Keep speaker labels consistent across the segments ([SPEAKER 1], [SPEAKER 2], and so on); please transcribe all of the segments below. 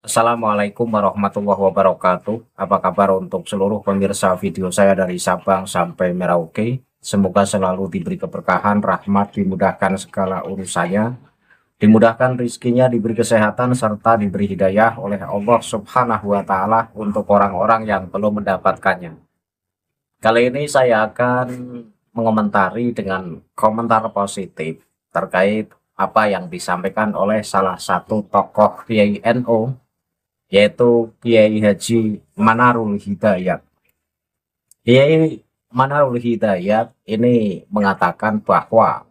[SPEAKER 1] Assalamualaikum warahmatullahi wabarakatuh. Apa kabar untuk seluruh pemirsa video saya dari Sabang sampai Merauke? Semoga selalu diberi keberkahan, rahmat, dimudahkan segala urusannya, dimudahkan rizkinya, diberi kesehatan, serta diberi hidayah oleh Allah Subhanahu wa Ta'ala untuk orang-orang yang belum mendapatkannya. Kali ini saya akan mengomentari dengan komentar positif terkait apa yang disampaikan oleh salah satu tokoh Kiai NU, yaitu Kiai Haji Manarul Hidayat. Kiai Manarul Hidayat ini mengatakan bahwa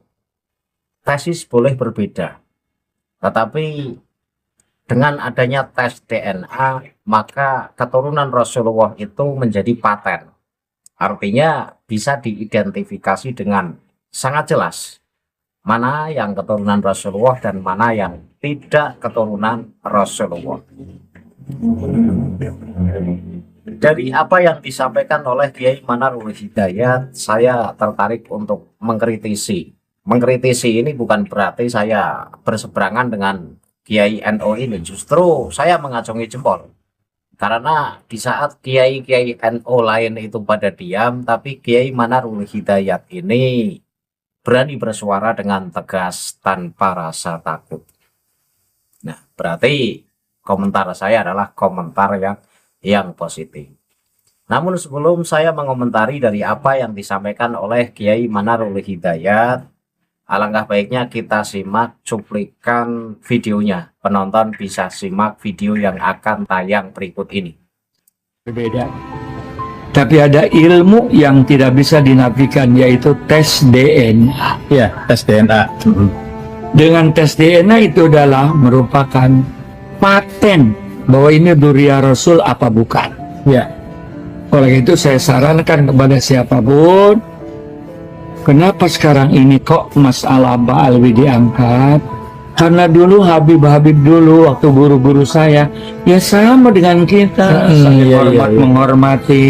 [SPEAKER 1] tesis boleh berbeda, tetapi dengan adanya tes DNA, maka keturunan Rasulullah itu menjadi paten. Artinya bisa diidentifikasi dengan sangat jelas mana yang keturunan Rasulullah dan mana yang tidak keturunan Rasulullah. Dari apa yang disampaikan oleh Kiai Manarul Hidayat, saya tertarik untuk mengkritisi. Mengkritisi ini bukan berarti saya berseberangan dengan Kiai NU ini, justru saya mengacungi jempol. Karena di saat Kiai-Kiai NU lain itu pada diam, tapi Kiai Manarul Hidayat ini berani bersuara dengan tegas tanpa rasa takut. Nah, berarti komentar saya adalah komentar yang positif. Namun sebelum saya mengomentari dari apa yang disampaikan oleh Kiai Manarul Hidayat, alangkah baiknya kita simak cuplikan videonya. Penonton bisa simak video yang akan tayang berikut ini.
[SPEAKER 2] Berbeda. Tapi ada ilmu yang tidak bisa dinafikan, yaitu tes DNA.
[SPEAKER 3] Ya, tes DNA.
[SPEAKER 2] Dengan tes DNA itu adalah merupakan paten bahwa ini dzurriyyah Rasul apa bukan.
[SPEAKER 3] Ya,
[SPEAKER 2] Oleh itu saya sarankan kepada siapapun, kenapa sekarang ini kok masalah Ba'alwi diangkat? Karena dulu Habib-Habib dulu waktu guru-guru saya ya sama dengan kita, saling hormat menghormati,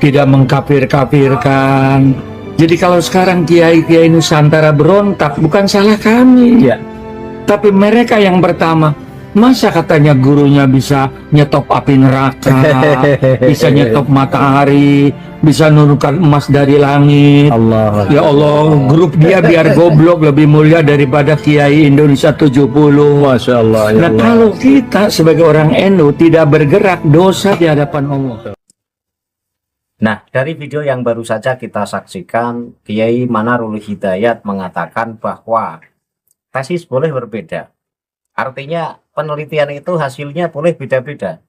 [SPEAKER 2] tidak mengkafir-kafirkan. Jadi kalau sekarang kiai-kiai Nusantara berontak bukan salah kami,
[SPEAKER 3] ya,
[SPEAKER 2] tapi mereka yang pertama. Masa katanya gurunya bisa nyetop api neraka, bisa nyetop matahari, bisa nurunkan emas dari langit.
[SPEAKER 3] Allah.
[SPEAKER 2] Ya Allah, grup dia biar goblok lebih mulia daripada Kiai Indonesia 70.
[SPEAKER 3] Masya Allah. Ya
[SPEAKER 2] Nah
[SPEAKER 3] Allah.
[SPEAKER 2] kalau kita sebagai orang NU tidak bergerak, dosa di hadapan Allah.
[SPEAKER 1] Nah, dari video yang baru saja kita saksikan, Kiai Manarul Hidayat mengatakan bahwa tesis boleh berbeda. Artinya penelitian itu hasilnya boleh beda-beda.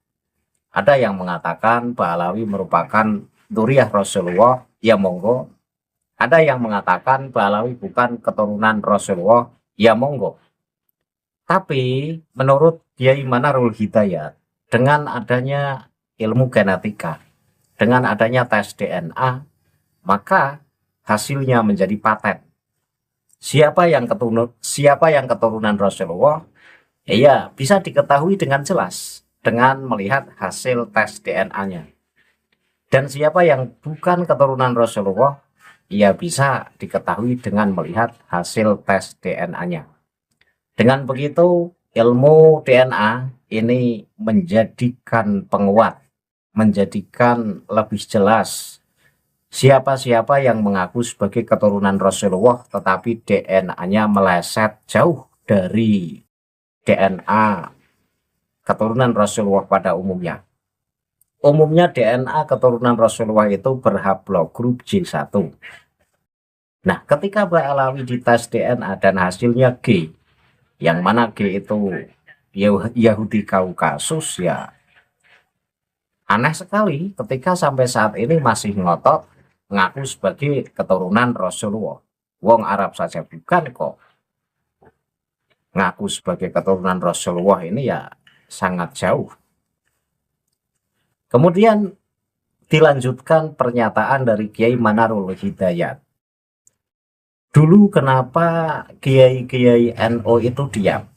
[SPEAKER 1] Ada yang mengatakan Ba'alawi merupakan dzurriyyah Rasulullah, ya monggo. Ada yang mengatakan Ba'alawi bukan keturunan Rasulullah, ya monggo. Tapi menurut Kiai Manarul Hidayat, dengan adanya ilmu genetika, dengan adanya tes DNA, maka hasilnya menjadi paten. Siapa yang keturunan Rasulullah? Iya, bisa diketahui dengan jelas dengan melihat hasil tes DNA-nya. Dan siapa yang bukan keturunan Rasulullah, ia bisa diketahui dengan melihat hasil tes DNA-nya. Dengan begitu, ilmu DNA ini menjadikan penguat, menjadikan lebih jelas siapa-siapa yang mengaku sebagai keturunan Rasulullah tetapi DNA-nya meleset jauh dari DNA keturunan Rasulullah pada umumnya. Umumnya DNA keturunan Rasulullah itu berhaplogrup J1. Nah, ketika Ba'alawi dites DNA dan hasilnya G, yang mana G itu Yahudi Kaukasus, ya aneh sekali ketika sampai saat ini masih ngotot ngaku sebagai keturunan Rasulullah. Wong Arab saja bukan kok. Ngaku sebagai keturunan Rasulullah ini ya sangat jauh. Kemudian dilanjutkan pernyataan dari Kiai Manarul Hidayat. Dulu kenapa Kiai-Kiai NU itu diam?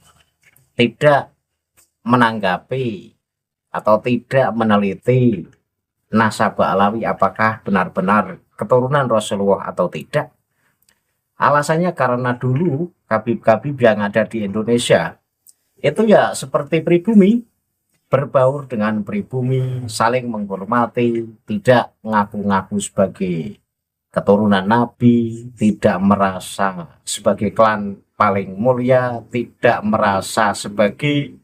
[SPEAKER 1] Tidak menanggapi atau tidak meneliti nasab Ba'alawi apakah benar-benar keturunan Rasulullah atau tidak. Alasannya karena dulu Habib-Habib yang ada di Indonesia itu ya seperti pribumi, berbaur dengan pribumi, saling menghormati, tidak ngaku-ngaku sebagai keturunan Nabi, tidak merasa sebagai klan paling mulia, tidak merasa sebagai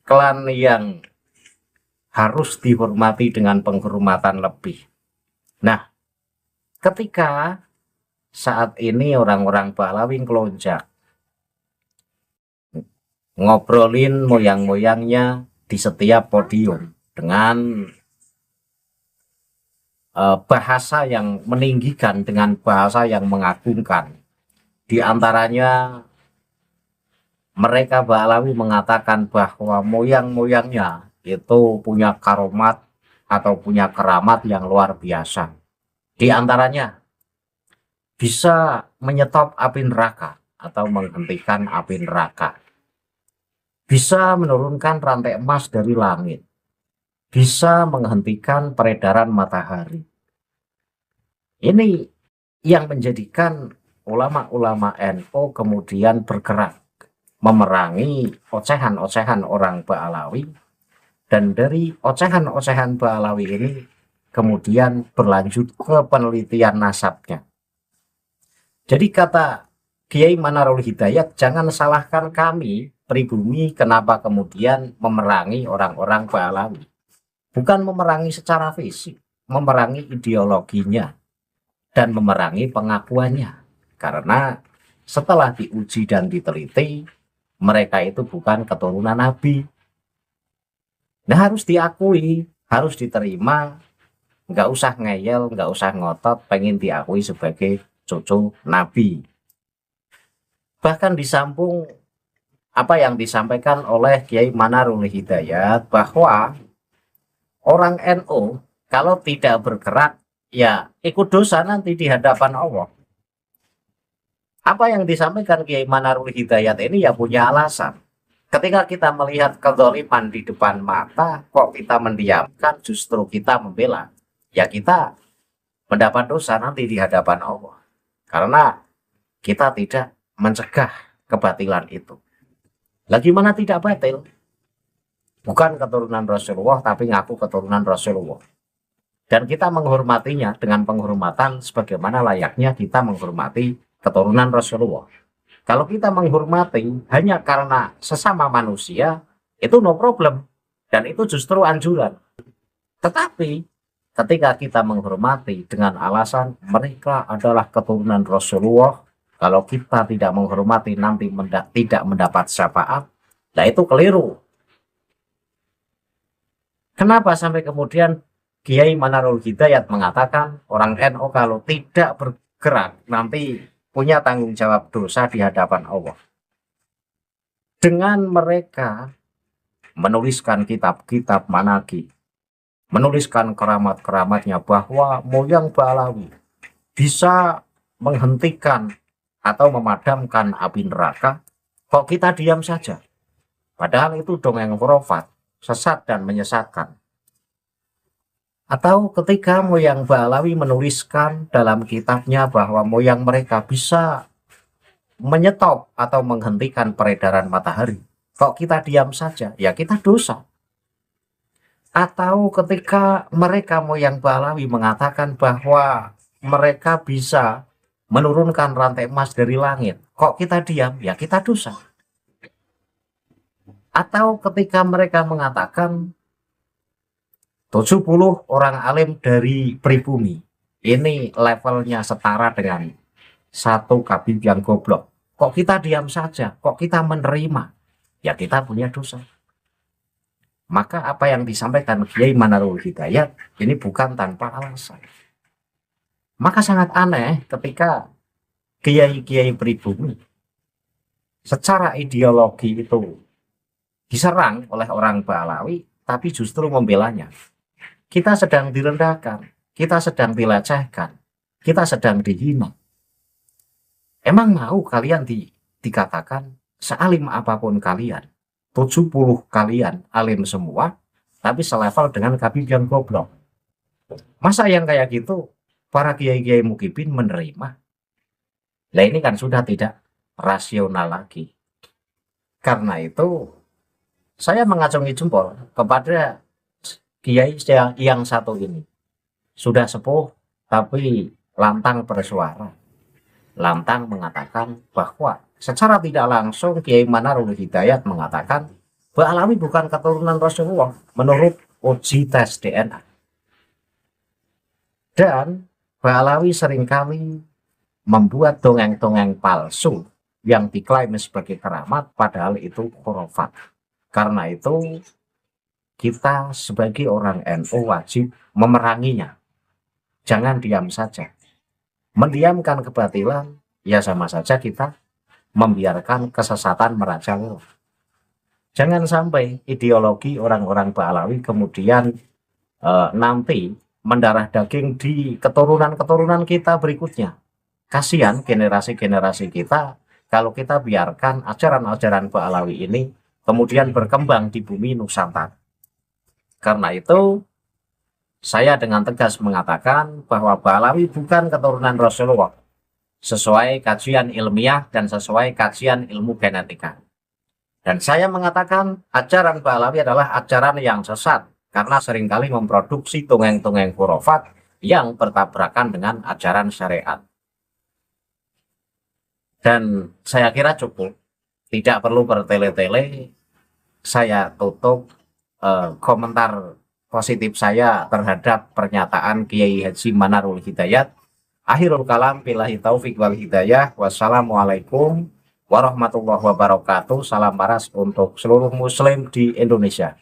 [SPEAKER 1] klan yang harus dihormati dengan penghormatan lebih. Nah, ketika saat ini orang-orang Balawi ngelonjak ngobrolin moyang-moyangnya di setiap podium dengan bahasa yang meninggikan, dengan bahasa yang mengagungkan. Di antaranya mereka Balawi mengatakan bahwa moyang-moyangnya itu punya karomat atau punya keramat yang luar biasa. Di antaranya bisa menyetop api neraka atau menghentikan api neraka. Bisa menurunkan rantai emas dari langit. Bisa menghentikan peredaran matahari. Ini yang menjadikan ulama-ulama NU kemudian bergerak memerangi ocehan-ocehan orang Ba'alawi, dan dari ocehan-ocehan Ba'alawi ini kemudian berlanjut ke penelitian nasabnya. Jadi kata Kiai Manarul Hidayat, jangan salahkan kami pribumi kenapa kemudian memerangi orang-orang Ba'alawi. Bukan memerangi secara fisik, memerangi ideologinya dan memerangi pengakuannya. Karena setelah diuji dan diteliti, mereka itu bukan keturunan Nabi. Nah, harus diakui, harus diterima, nggak usah ngeyel, nggak usah ngotot, pengen diakui sebagai cucu Nabi. Bahkan disambung apa yang disampaikan oleh Kiai Manarul Hidayat, bahwa orang NU kalau tidak bergerak, ya ikut dosa nanti di hadapan Allah. Apa yang disampaikan Kiai Manarul Hidayat ini ya punya alasan. Ketika kita melihat kezaliman di depan mata, kok kita mendiamkan, justru kita membela, ya kita mendapat dosa nanti di hadapan Allah. Karena kita tidak mencegah kebatilan itu. Lah gimana tidak batil? Bukan keturunan Rasulullah, tapi ngaku keturunan Rasulullah. Dan kita menghormatinya dengan penghormatan sebagaimana layaknya kita menghormati keturunan Rasulullah. Kalau kita menghormati hanya karena sesama manusia, itu no problem. Dan itu justru anjuran. Tetapi ketika kita menghormati dengan alasan mereka adalah keturunan Rasulullah, kalau kita tidak menghormati nanti tidak mendapat syafaat, nah itu keliru. Kenapa sampai kemudian Kiai Manarul Hidayat mengatakan orang NU kalau tidak bergerak nanti punya tanggung jawab dosa di hadapan Allah? Dengan mereka menuliskan kitab-kitab manaqib, menuliskan keramat-keramatnya bahwa moyang Ba'alawi bisa menghentikan atau memadamkan api neraka, kok kita diam saja? Padahal itu dongeng khurafat, sesat dan menyesatkan. Atau ketika moyang Ba'alawi menuliskan dalam kitabnya bahwa moyang mereka bisa menyetop atau menghentikan peredaran matahari, kok kita diam saja? Ya kita dosa. Atau ketika mereka moyang Ba'alawi mengatakan bahwa mereka bisa menurunkan rantai emas dari langit, kok kita diam? Ya kita dosa. Atau ketika mereka mengatakan 70 orang alim dari pribumi ini levelnya setara dengan satu kabib yang goblok, kok kita diam saja? Kok kita menerima? Ya kita punya dosa. Maka apa yang disampaikan Kiai Manarul Hidayat ini bukan tanpa alasan. Maka sangat aneh ketika kiai-kiai pribumi secara ideologi itu diserang oleh orang Ba'alawi, tapi justru membelanya. Kita sedang direndahkan, kita sedang dilecehkan, kita sedang dihina. Emang mau kalian dikatakan sealim apapun kalian, 70 kalian alim semua, tapi selevel dengan kabib yang goblok? Masa yang kayak gitu para kiai-kiai mukibin menerima? Nah ini kan sudah tidak rasional lagi. Karena itu saya mengacungi jempol kepada kiai yang satu ini. Sudah sepuh tapi lantang bersuara, lantang mengatakan bahwa secara tidak langsung Kiai Manarul Hidayat mengatakan Mbak Alawi bukan keturunan Rasulullah menurut uji tes DNA. Dan Mbak Alawi seringkali membuat dongeng-dongeng palsu yang diklaim sebagai keramat padahal itu khurafat. Karena itu kita sebagai orang NU wajib memeranginya. Jangan diam saja. Mendiamkan kebatilan ya sama saja kita membiarkan kesesatan merajalela. Jangan sampai ideologi orang-orang Ba'alawi kemudian nanti mendarah daging di keturunan-keturunan kita berikutnya. Kasihan generasi-generasi kita kalau kita biarkan ajaran-ajaran Ba'alawi ini kemudian berkembang di bumi Nusantara. Karena itu saya dengan tegas mengatakan bahwa Ba'alawi bukan keturunan Rasulullah sesuai kajian ilmiah dan sesuai kajian ilmu genetika. Dan saya mengatakan ajaran Ba'alawi adalah ajaran yang sesat karena seringkali memproduksi dongeng-dongeng khurafat yang bertabrakan dengan ajaran syariat. Dan saya kira cukup, tidak perlu bertele-tele. Saya tutup komentar positif saya terhadap pernyataan Kiai Haji Manarul Hidayat. Akhirul kalam, billahi taufik wal hidayah. Wassalamualaikum warahmatullahi wabarakatuh. Salam paras untuk seluruh muslim di Indonesia.